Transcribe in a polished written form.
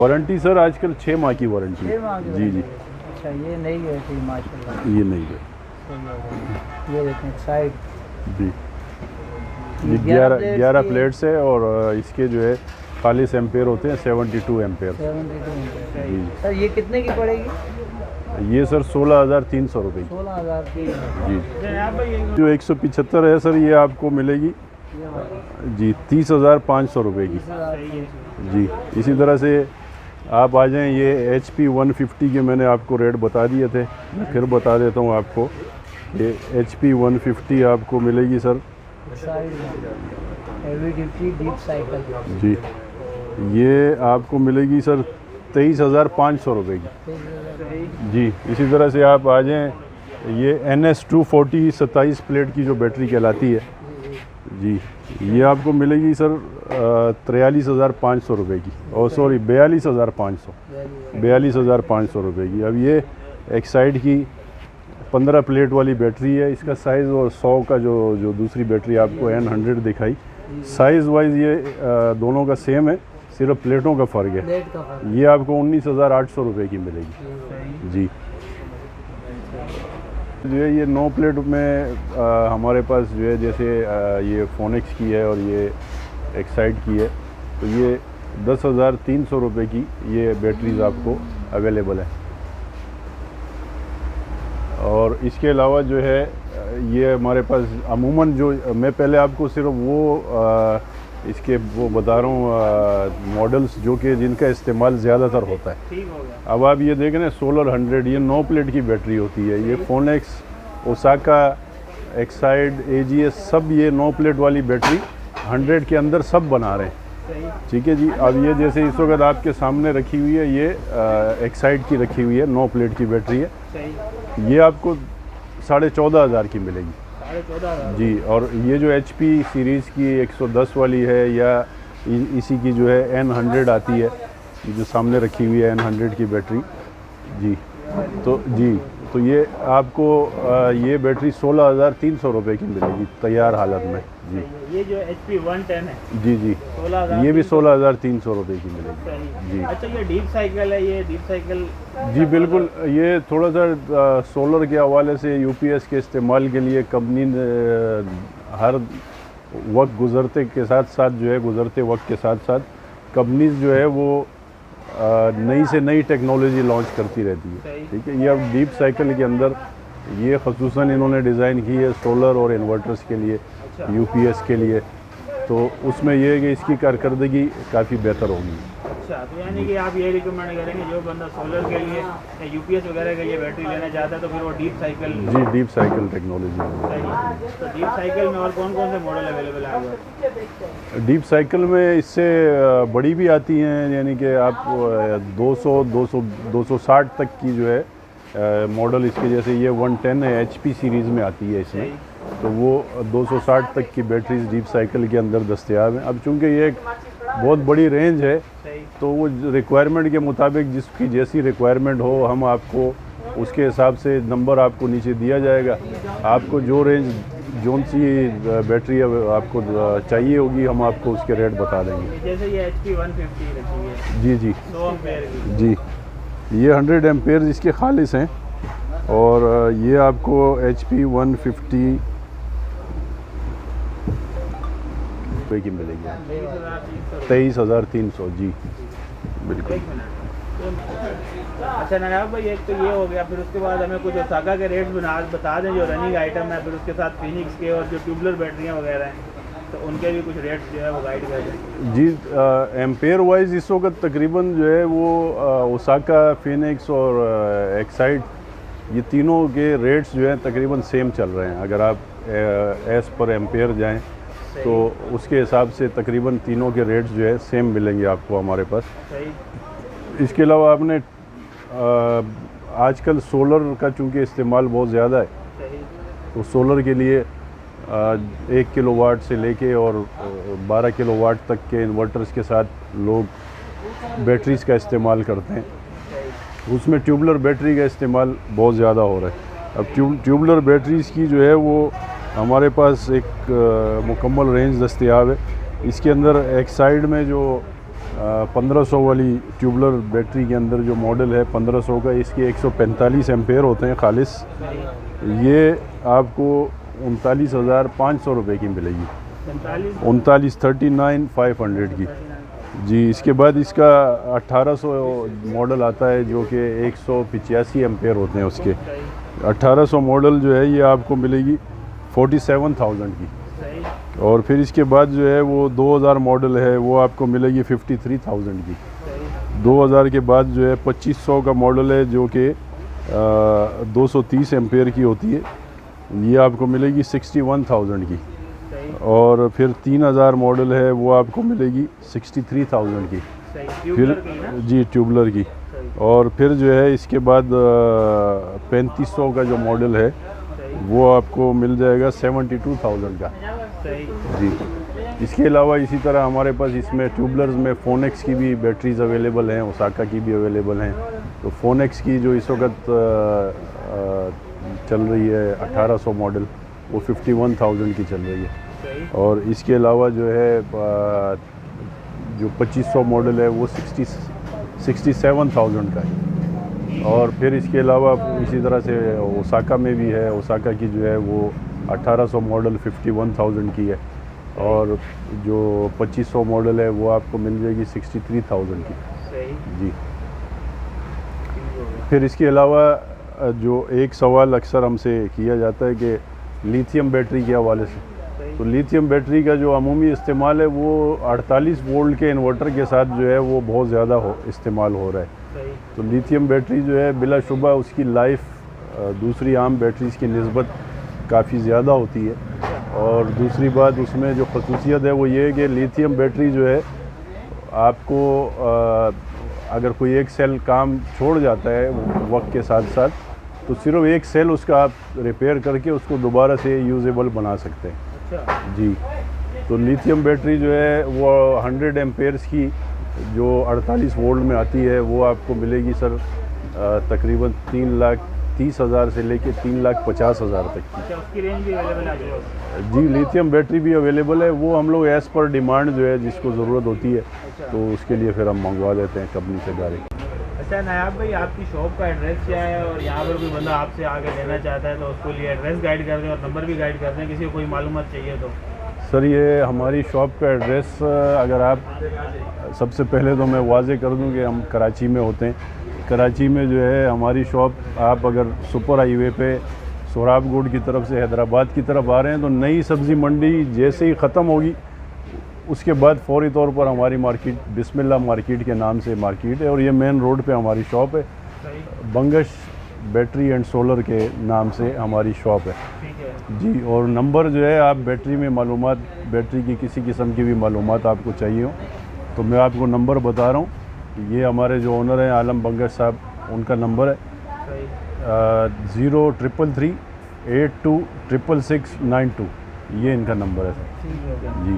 Warranty sir आजकल 6 माह की वारंटी है। 6 माह की जी जी। अच्छा, ये नई है थी माशाल्लाह। ये नहीं है ये देखें साइड जी। ये ये 11 की प्लेट्स है और इसके जो है 40 एम्पेयर होते हैं, 72 एम्पेयर। 72 जी सर, ये कितने की पड़ेगी? ये सर 16,300 रुपये की 16,000 की। जी। जो 175 है सर, ये आपको मिलेगी जी 30,500 रुपये की। 30,000 जी। इसी तरह से आप आ जाएं, ये HP 150 के मैंने आपको रेट बता दिए थे, मैं फिर बता देता हूँ आपको। ये HP 150 आपको मिलेगी sir side heavy duty deep cycle जी, ये आपको मिलेगी सर 23,500 रुपये की। जी। इसी तरह से आप आ जाएं, ये NS 240 27 प्लेट की जो बैटरी कहलाती है जी, ये आपको मिलेगी सर 43,500 रुपये की, और सॉरी 42,500 रुपये की। अब ये एक साइड की 15 प्लेट वाली बैटरी है, इसका साइज़ और 100 का जो दूसरी बैटरी आपको N100 दिखाई, साइज़ वाइज ये दोनों का सेम है, सिर्फ प्लेटों का फ़र्क है। प्लेट का फर्क। ये आपको 19,800 रुपये की मिलेगी जी। जो है ये 9 प्लेट में हमारे पास जो है, जैसे ये फोनिक्स की है और ये एक्साइड की है, तो ये 10,300 रुपये की ये बैटरीज़ आपको अवेलेबल है। और इसके अलावा जो है ये हमारे पास अमूमन जो मैं पहले आपको सिर्फ वो इसके वो बता रहा हूँ मॉडल्स जो कि जिनका इस्तेमाल ज़्यादातर होता है। अब आप ये देख रहे हैं सोलर 100, ये 9 प्लेट की बैटरी होती है। ये फोनेक्स, ओसाका, एक्साइड, AGS सब ये 9 प्लेट वाली बैटरी 100 के अंदर सब बना रहे हैं। ठीक है जी। अब ये जैसे इस वक्त आपके सामने रखी हुई है, ये एक्साइड की रखी हुई है, 9 प्लेट की बैटरी है। ये आपको 14,500 की मिलेगी। 14,500 जी। और ये जो HP सीरीज़ की 110 वाली है, या इसी की जो है N100 आती है, ये जो सामने रखी हुई है N100 की बैटरी जी, तो ये आपको ये बैटरी 16,300 रुपये की मिलेगी तैयार हालत में जी। ये जो HP 110 है जी जी, 16,000 ये भी 16,300 रुपये की मिलेगी जी। अच्छा, ये डीप साइकिल है, ये डीप साइकिल जी बिल्कुल। ये थोड़ा सा सोलर के हवाले से UPS के इस्तेमाल के लिए कंपनी ने हर वक्त गुज़रते वक्त के साथ साथ कंपनीज जो है वो नई से नई टेक्नोलॉजी लॉन्च करती रहती है। ठीक है। ये अब डीप साइकिल के अंदर ये ख़ुसूसन इन्होंने डिज़ाइन की है सोलर और इन्वर्टर्स के लिए, UPS के लिए, तो उसमें यह है कि इसकी कारकर्दगी काफ़ी बेहतर होगी। अच्छा, तो यानी कि आप ये रिकमेंड करेंगे जो बंदा सोलर के लिए या UPS वगैरह के लिए बैटरी लेना चाहता है तो फिर वो डीप साइकिल जी, डीप साइकिल टेक्नोलॉजी। तो डीप साइकिल में और कौन कौन से मॉडल अवेलेबल है आपके? डीप साइकिल में इससे बड़ी भी आती हैं, यानी कि आप 260 तक की जो है मॉडल इसके, जैसे ये 110 है, HP सीरीज़ में आती है इसमें, तो वो 260 तक की बैटरीज डीप साइकिल के अंदर दस्तयाब हैं। अब चूँकि ये एक बहुत बड़ी रेंज है, तो वो रिक्वायरमेंट के मुताबिक जिसकी जैसी रिक्वायरमेंट हो, हम आपको उसके हिसाब से नंबर आपको नीचे दिया जाएगा। आपको जो रेंज जोन सी बैटरी आपको चाहिए होगी, हम आपको उसके रेट बता देंगे। जैसे ये HP 150 रखी है जी जी 100 एम्पेयर की। जी, ये 100 एम्पेयर इसके खालिस हैं, और ये आपको HP 150 रुपये की मिलेगी 23,300 जी बिल्कुल। अच्छा नायाब भाई, एक तो ये हो गया, फिर उसके बाद हमें कुछ ओसाका के रेट्स बता दें जो रनिंग आइटम है, फिर उसके साथ फिनिक्स के और जो ट्यूबलर बैटरियाँ वगैरह हैं, तो उनके भी कुछ रेट्स जो है वो गाइड कर दें जी। एम्पेयर वाइज इस वक्त तकरीबन जो है वो ओसाका, फिनिक्स और एक्साइड, ये तीनों के रेट्स जो हैं तकरीबन सेम चल रहे हैं। अगर आप एस पर एम्पेयर जाएं तो उसके हिसाब से तकरीबन तीनों के रेट्स जो है सेम मिलेंगे आपको हमारे पास। इसके अलावा आपने आजकल सोलर का चूँकि इस्तेमाल बहुत ज़्यादा है, तो सोलर के लिए 1 किलोवाट से लेके और 12 किलोवाट तक के इन्वर्टर्स के साथ लोग बैटरीज़ का इस्तेमाल करते हैं। उसमें ट्यूबलर बैटरी का इस्तेमाल बहुत ज़्यादा हो रहा है। अब ट्यूबलर बैटरीज़ की जो है वो हमारे पास एक मुकम्मल रेंज दस्तयाब है। इसके अंदर एक्साइड में जो 1500 वाली ट्यूबलर बैटरी के अंदर जो मॉडल है 1500 का, इसके 145 एम्पेयर होते हैं खालिस। ये आपको 39,500 रुपये की मिलेगी, 39,500 की जी। इसके बाद इसका 1800 मॉडल आता है जो कि 185 एम्पेयर होते हैं उसके। 1800 मॉडल जो है ये आपको मिलेगी 47,000 की। और फिर इसके बाद जो है वो 2000 मॉडल है वो आपको मिलेगी 53,000 की। 2000 के बाद जो है 2500 का मॉडल है जो कि 230 एम्पेयर की होती है, ये आपको मिलेगी 61,000 की। और फिर 3000 मॉडल है वो आपको मिलेगी 63,000 की। फिर जी ट्यूबलर की। और फिर जो है इसके बाद 3500 का जो मॉडल है वो आपको मिल जाएगा 72,000 का जी। इसके अलावा इसी तरह हमारे पास इसमें ट्यूबलर्स में फोनेक्स की भी बैटरीज़ अवेलेबल हैं, ओसाका की भी अवेलेबल हैं। तो फोनेक्स की जो इस वक्त चल रही है 1800 मॉडल, वो 51,000 की चल रही है। और इसके अलावा जो है जो 2500 मॉडल है वो 67,000 का है। और फिर इसके अलावा इसी तरह से ओसाका में भी है, ओसाका की जो है वो 1800 मॉडल 51,000 की है। और जो 2500 मॉडल है वो आपको मिल जाएगी 63,000 की जी। फिर इसके अलावा जो एक सवाल अक्सर हमसे किया जाता है कि लिथियम बैटरी के हवाले से, तो लिथियम बैटरी का जो अमूमी इस्तेमाल है वो 48 वोल्ट के इन्वर्टर के साथ जो है वो बहुत ज़्यादा इस्तेमाल हो रहा है। तो लिथियम बैटरी जो है बिलाशुबा उसकी लाइफ दूसरी आम बैटरीज़ की निस्बत काफ़ी ज़्यादा होती है। और दूसरी बात उसमें जो खसूसियत है वो ये है कि लिथियम बैटरी जो है आपको अगर कोई एक सेल काम छोड़ जाता है वक्त के साथ साथ, तो सिर्फ एक सेल उसका आप रिपेयर करके उसको दोबारा से यूजेबल बना सकते हैं जी। तो लिथियम बैटरी जो है वो 100 एम्पेयर्स की जो 48 वोल्ट में आती है वो आपको मिलेगी सर तकरीबन 3,30,000 से लेके 3,50,000 तक की। उसकी रेंज भी अवेलेबल है जी। लिथियम बैटरी भी अवेलेबल है, वो हम लोग एज़ पर डिमांड जो है जिसको ज़रूरत होती है तो उसके लिए फिर हम मंगवा देते हैं कंपनी से डायरेक्ट। अच्छा नायाब भाई, आपकी शॉप का एड्रेस क्या है और यहाँ पर कोई बंदा आपसे आगे लेना चाहता है तो उसको लिए एड्रेस गाइड कर दें और नंबर भी गाइड कर दें, किसी को कोई मालूमात चाहिए तो। सर ये हमारी शॉप का एड्रेस अगर आप सबसे पहले तो मैं वाज़े कर दूं कि हम कराची में होते हैं। कराची में जो है हमारी शॉप, आप अगर सुपर हाईवे पे सोहराबगुड़ की तरफ से हैदराबाद की तरफ आ रहे हैं तो नई सब्ज़ी मंडी जैसे ही ख़त्म होगी उसके बाद फौरी तौर पर हमारी मार्केट बिस्मिल्लाह मार्केट के नाम से मार्केट है और ये मेन रोड पे हमारी शॉप है। बंगश बैटरी एंड सोलर के नाम से हमारी शॉप है जी। और नंबर जो है आप बैटरी में मालूमात, बैटरी की किसी किस्म की भी मालूमात आपको चाहिए हो तो मैं आपको नंबर बता रहा हूँ। ये हमारे जो ओनर हैं आलम बंगश साहब, उनका नंबर है 03338266692, ये इनका नंबर है सर जी।